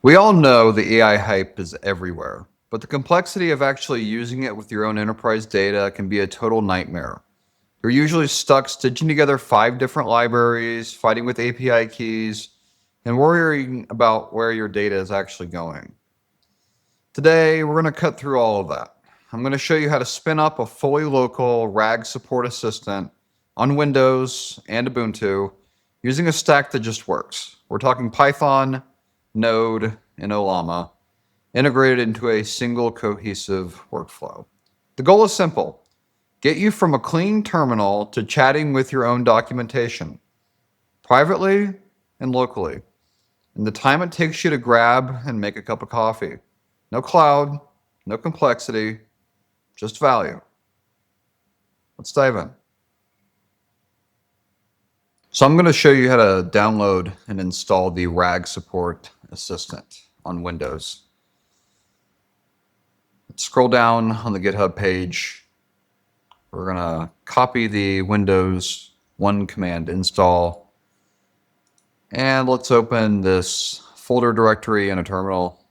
We all know the AI hype is everywhere, but the complexity of actually using it with your own enterprise data can be a total nightmare. You're usually stuck stitching together 5 different libraries, fighting with API keys, and worrying about where your data is actually going. Today, we're going to cut through all of that. I'm going to show you how to spin up a fully local RAG support assistant on Windows and Ubuntu using a stack that just works. We're talking Python, Node, and Ollama, integrated into a single cohesive workflow. The goal is simple: get you from a clean terminal to chatting with your own documentation, privately and locally, in the time it takes you to grab and make a cup of coffee. No cloud, no complexity, just value. Let's dive in. So I'm going to show you how to download and install the RAG support assistant on Windows. Let's scroll down on the GitHub page. We're going to copy the Windows 1 command install. And let's open this folder directory in a terminal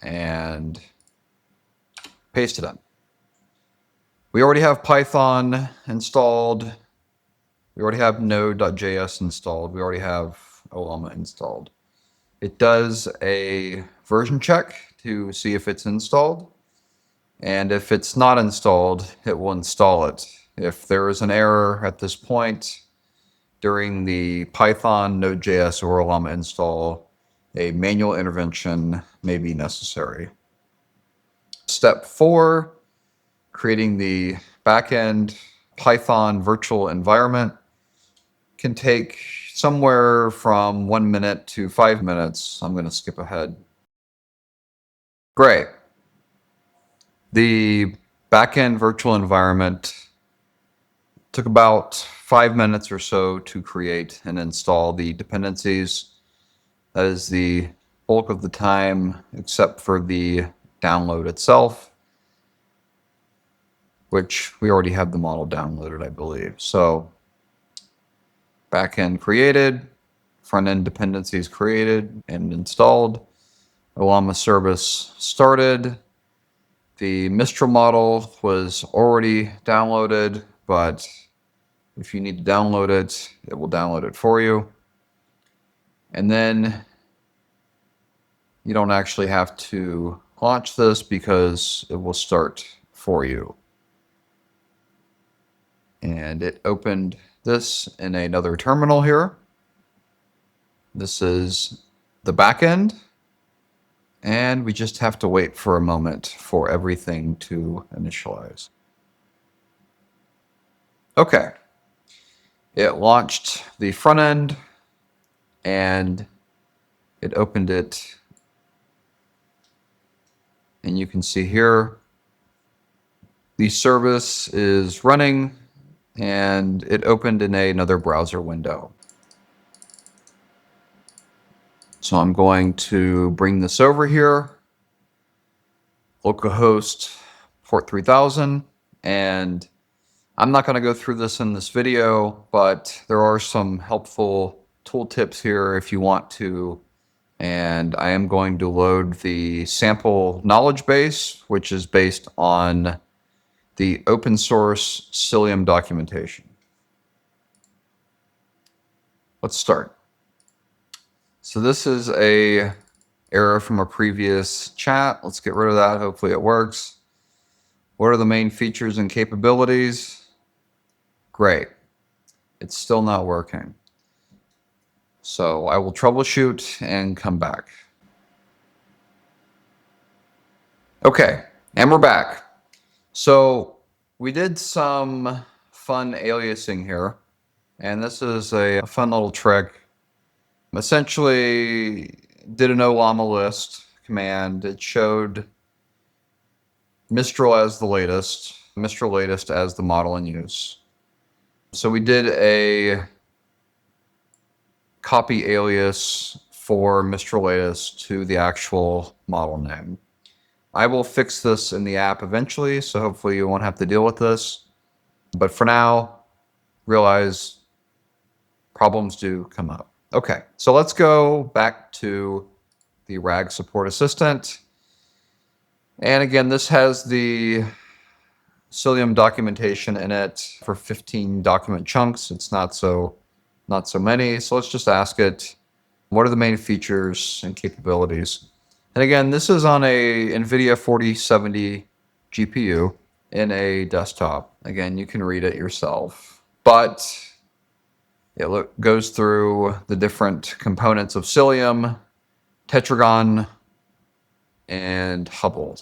and paste it in. We already have Python installed. We already have node.js installed. We already have Ollama installed. It does a version check to see if it's installed. And if it's not installed, it will install it. If there is an error at this point during the Python, Node.js, or Ollama install, a manual intervention may be necessary. Step 4, creating the backend Python virtual environment, can take somewhere from 1 minute to 5 minutes. I'm going to skip ahead. Great. The backend virtual environment took about 5 minutes or so to create and install the dependencies. That is the bulk of the time, except for the download itself, which we already have the model downloaded, I believe. So backend created, front-end dependencies created and installed, Ollama service started. The Mistral model was already downloaded, but if you need to download it, it will download it for you. And then you don't actually have to launch this because it will start for you. And it opened this in another terminal here. This is the backend. And we just have to wait for a moment for everything to initialize. Okay. It launched the front end and it opened it. And you can see here, the service is running and it opened in another browser window. So I'm going to bring this over here, localhost port 3000, and I'm not going to go through this in this video, but there are some helpful tooltips here if you want to. And I am going to load the sample knowledge base, which is based on the open source Cilium documentation. Let's start. So this is a error from a previous chat. Let's get rid of that. Hopefully it works. What are the main features and capabilities? Great. It's still not working. So I will troubleshoot and come back. Okay, and we're back. So we did some fun aliasing here, and this is a fun little trick. Essentially did an Ollama list command. It showed Mistral as the latest, Mistral latest as the model in use. So we did a copy alias for Mistral latest to the actual model name. I will fix this in the app eventually, so hopefully you won't have to deal with this. But for now, realize problems do come up. Okay, so let's go back to the RAG support assistant. And again, this has the Cilium documentation in it for 15 document chunks. It's not so many. So let's just ask it, what are the main features and capabilities? And again, this is on a NVIDIA 4070 GPU in a desktop. Again, you can read it yourself, but it goes through the different components of Cilium, Tetragon, and Hubble.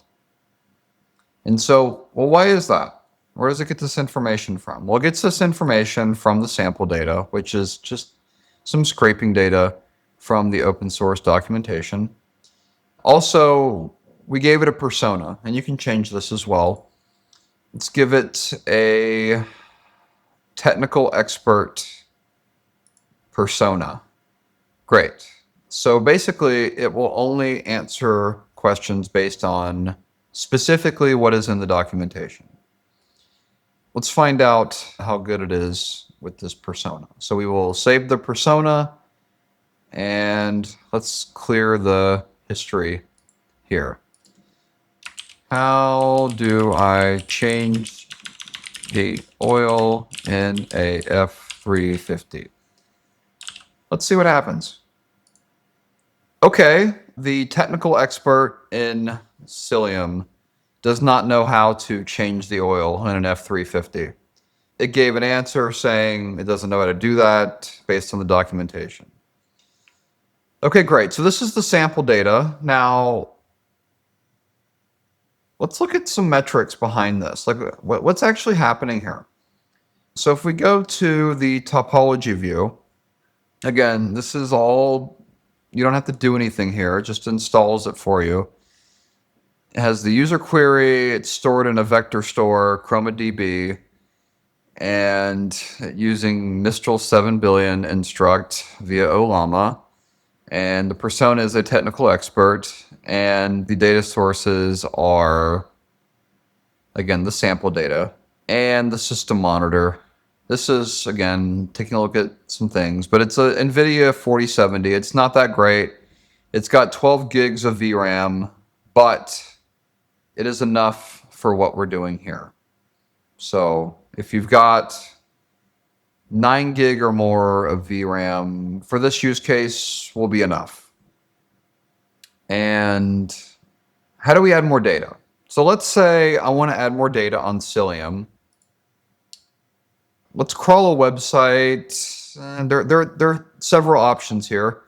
And so, well, why is that? Where does it get this information from? Well, it gets this information from the sample data, which is just some scraping data from the open source documentation. Also, we gave it a persona, and you can change this as well. Let's give it a technical expert persona. Great. So basically, it will only answer questions based on specifically what is in the documentation. Let's find out how good it is with this persona. So we will save the persona, and let's clear the history here. How do I change the oil in a F350? Let's see what happens. Okay, the technical expert in Cilium does not know how to change the oil in an F350. It gave an answer saying it doesn't know how to do that based on the documentation. Okay, great. So this is the sample data. Now, let's look at some metrics behind this. Like, what's actually happening here? So if we go to the topology view, again, this is all, you don't have to do anything here. It just installs it for you. It has the user query. It's stored in a vector store, ChromaDB, and using Mistral 7 billion instruct via OLLAMA. And the persona is a technical expert, and the data sources are, again, the sample data and the system monitor. This is, again, taking a look at some things, but it's a NVIDIA 4070. It's not that great. It's got 12 gigs of VRAM, but it is enough for what we're doing here. So if you've got 9 gig or more of VRAM for this use case will be enough. And how do we add more data? So let's say I want to add more data on Cilium. Let's crawl a website. And there are several options here.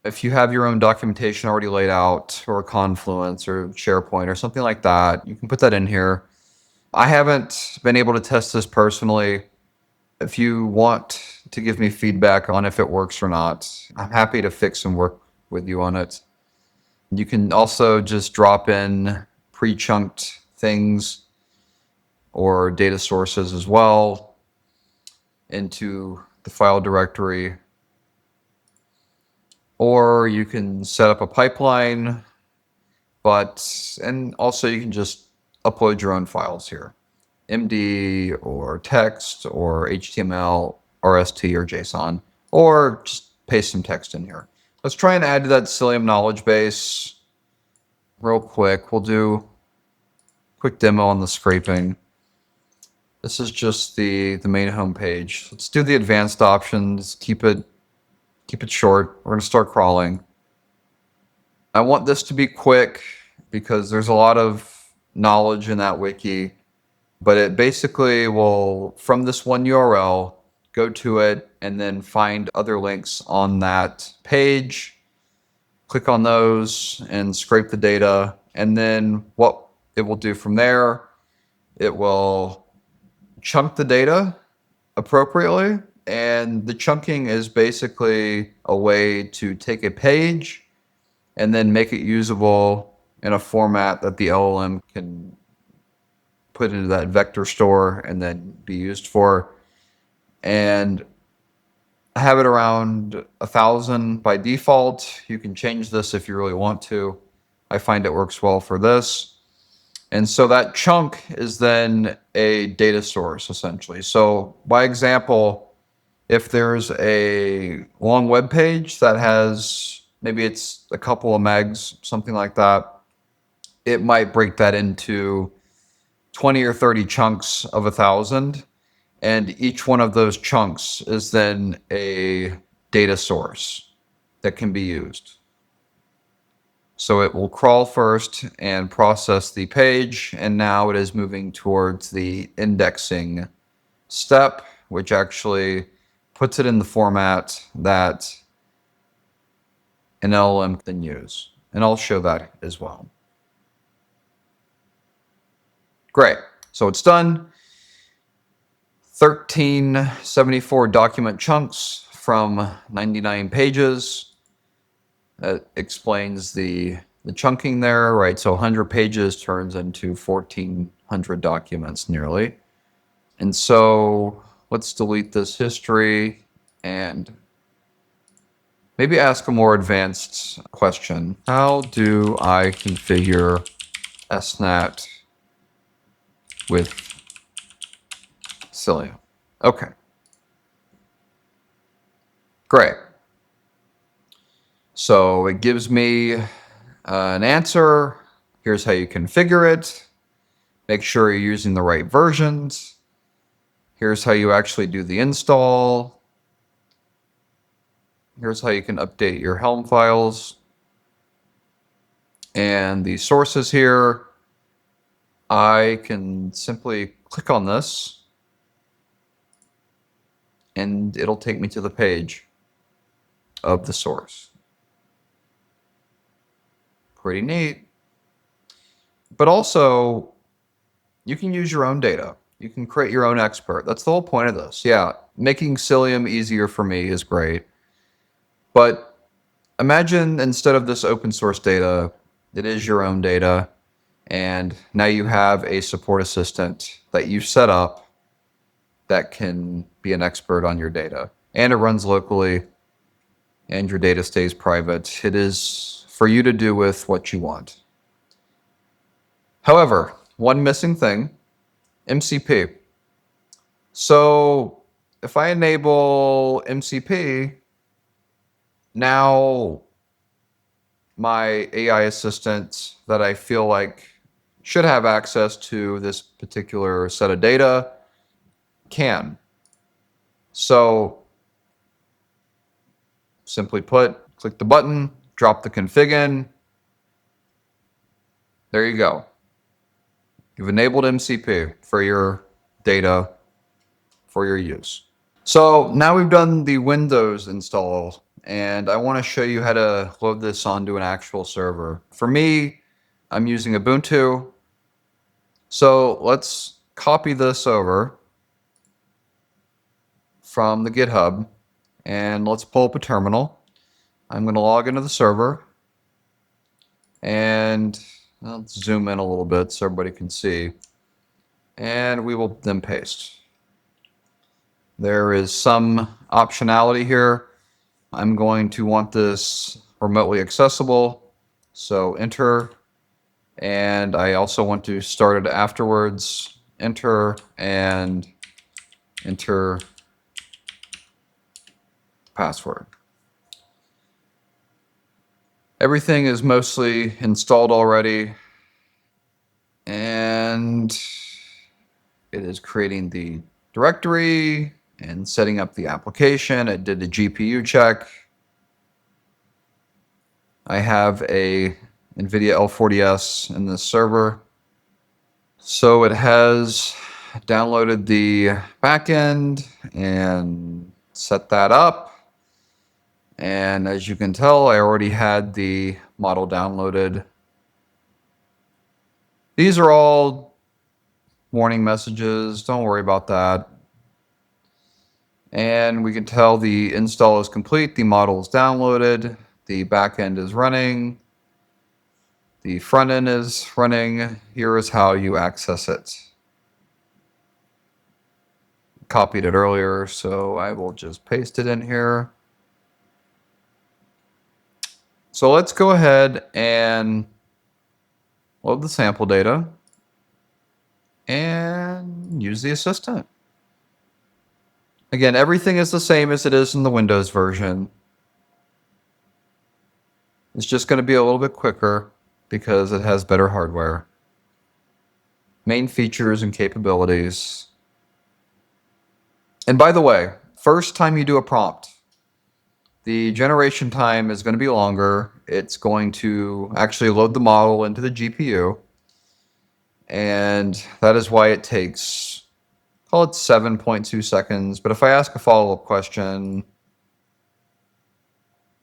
If you have your own documentation already laid out, or Confluence or SharePoint or something like that, you can put that in here. I haven't been able to test this personally. If you want to give me feedback on if it works or not, I'm happy to fix and work with you on it. You can also just drop in pre-chunked things or data sources as well into the file directory. Or you can set up a pipeline, and also you can just upload your own files here. MD or text or HTML, RST or JSON, or just paste some text in here. Let's try and add to that Cilium knowledge base real quick. We'll do a quick demo on the scraping. This is just the main home page. Let's do the advanced options. Keep it short. We're going to start crawling. I want this to be quick because there's a lot of knowledge in that wiki, but it basically will, from this one URL, go to it and then find other links on that page, click on those and scrape the data. And then what it will do from there, it will chunk the data appropriately. And the chunking is basically a way to take a page and then make it usable in a format that the LLM can put into that vector store and then be used for. And I have it around 1,000 by default. You can change this if you really want to. I find it works well for this. And so that chunk is then a data source, essentially. So by example, if there's a long web page that has maybe it's a couple of megs, something like that. It might break that into 20 or 30 chunks of 1,000. And each one of those chunks is then a data source that can be used. So it will crawl first and process the page, and now it is moving towards the indexing step, which actually puts it in the format that an LLM can use. And I'll show that as well. Great. So it's done. 1374 document chunks from 99 pages. That explains the chunking there, right? So 100 pages turns into 1,400 documents nearly. And so let's delete this history and maybe ask a more advanced question. How do I configure SNAT with Cilium? Okay. Great. So it gives me an answer. Here's how you configure it. Make sure you're using the right versions. Here's how you actually do the install. Here's how you can update your Helm files. And the sources here, I can simply click on this and it'll take me to the page of the source. Pretty neat. But also, you can use your own data. You can create your own expert. That's the whole point of this. Yeah, making Cilium easier for me is great. But imagine instead of this open source data, it is your own data. And now you have a support assistant that you set up that can be an expert on your data. And it runs locally and your data stays private. It is for you to do with what you want. However, one missing thing, MCP. So if I enable MCP, now my AI assistant that I feel like should have access to this particular set of data can. So simply put, click the button, drop the config in. There you go. You've enabled MCP for your data, for your use. So now we've done the Windows install, and I want to show you how to load this onto an actual server. For me, I'm using Ubuntu. So let's copy this over from the GitHub, and let's pull up a terminal. I'm going to log into the server, and let's zoom in a little bit so everybody can see. And we will then paste. There is some optionality here. I'm going to want this remotely accessible. So enter. And I also want to start it afterwards. Enter and enter password. Everything is mostly installed already. And it is creating the directory and setting up the application. It did the GPU check. I have a NVIDIA L40S in this server. So it has downloaded the backend and set that up. And as you can tell, I already had the model downloaded. These are all warning messages. Don't worry about that. And we can tell the install is complete. The model is downloaded. The backend is running. The front end is running. Here is how you access it. Copied it earlier, so I will just paste it in here. So let's go ahead and load the sample data and use the assistant. Again, everything is the same as it is in the Windows version. It's just going to be a little bit quicker because it has better hardware. Main features and capabilities. And by the way, first time you do a prompt, the generation time is going to be longer. It's going to actually load the model into the GPU. And that is why it takes, call it 7.2 seconds. But if I ask a follow-up question, it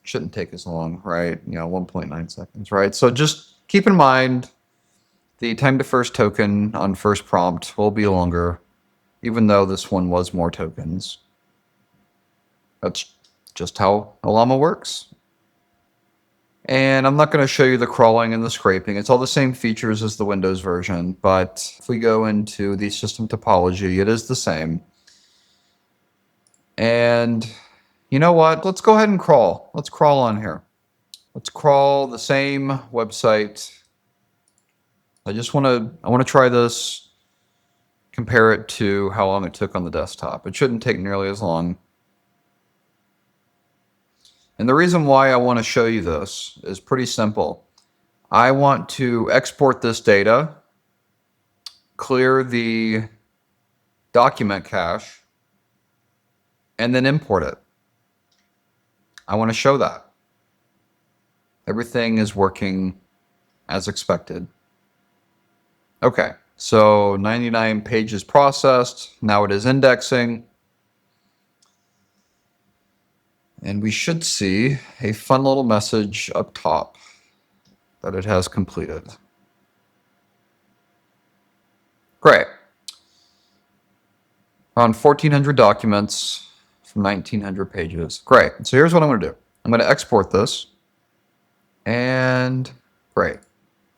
shouldn't take as long, right? 1.9 seconds, right? So just keep in mind the time to first token on first prompt will be longer, even though this one was more tokens. That's just how Llama works. And I'm not going to show you the crawling and the scraping. It's all the same features as the Windows version, but if we go into the system topology, it is the same. And you know what? Let's go ahead and crawl. Let's crawl on here. Let's crawl the same website. I want to try this, compare it to how long it took on the desktop. It shouldn't take nearly as long. And the reason why I want to show you this is pretty simple. I want to export this data, clear the document cache, and then import it. I want to show that everything is working as expected. Okay, so 99 pages processed. Now it is indexing. And we should see a fun little message up top that it has completed. Great. Around 1,400 documents from 1,900 pages. Great. So here's what I'm going to do. I'm going to export this. And great.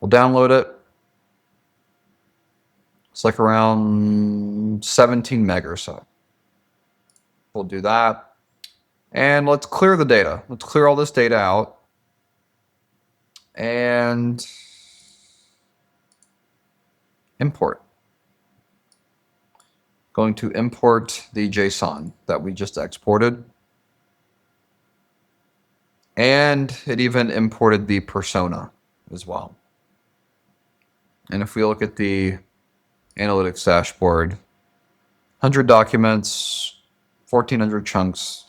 We'll download it. It's like around 17 meg or so. We'll do that. And let's clear the data. Let's clear all this data out. And import. Going to import the JSON that we just exported. And it even imported the persona as well. And if we look at the analytics dashboard, 100 documents, 1,400 chunks,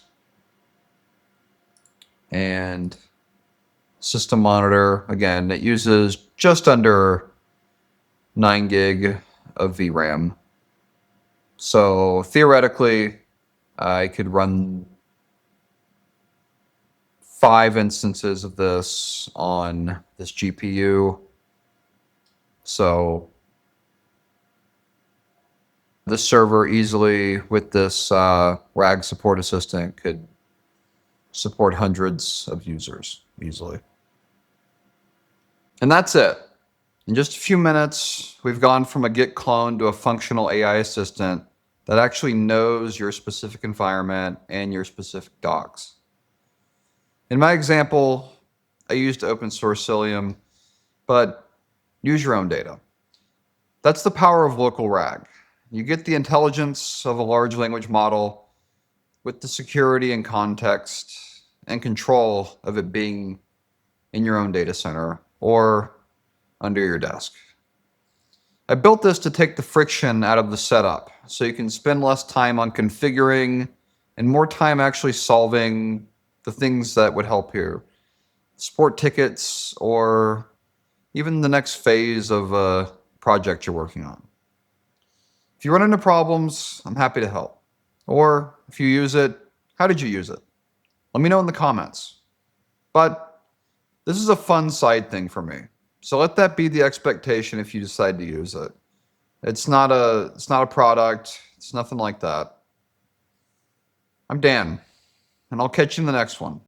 and system monitor, again, it uses just under 9 gig of VRAM. So theoretically, I could run 5 instances of this on this GPU. So the server easily, with this RAG support assistant, could support hundreds of users easily. And that's it. In just a few minutes, we've gone from a Git clone to a functional AI assistant that actually knows your specific environment and your specific docs. In my example, I used open source Cilium, but use your own data. That's the power of local RAG. You get the intelligence of a large language model with the security and context and control of it being in your own data center or under your desk. I built this to take the friction out of the setup so you can spend less time on configuring and more time actually solving the things that would help you. Support tickets or even the next phase of a project you're working on. If you run into problems, I'm happy to help. Or if you use it, how did you use it? Let me know in the comments. But this is a fun side thing for me. So let that be the expectation if you decide to use it. It's not a product. It's nothing like that. I'm Dan, and I'll catch you in the next one.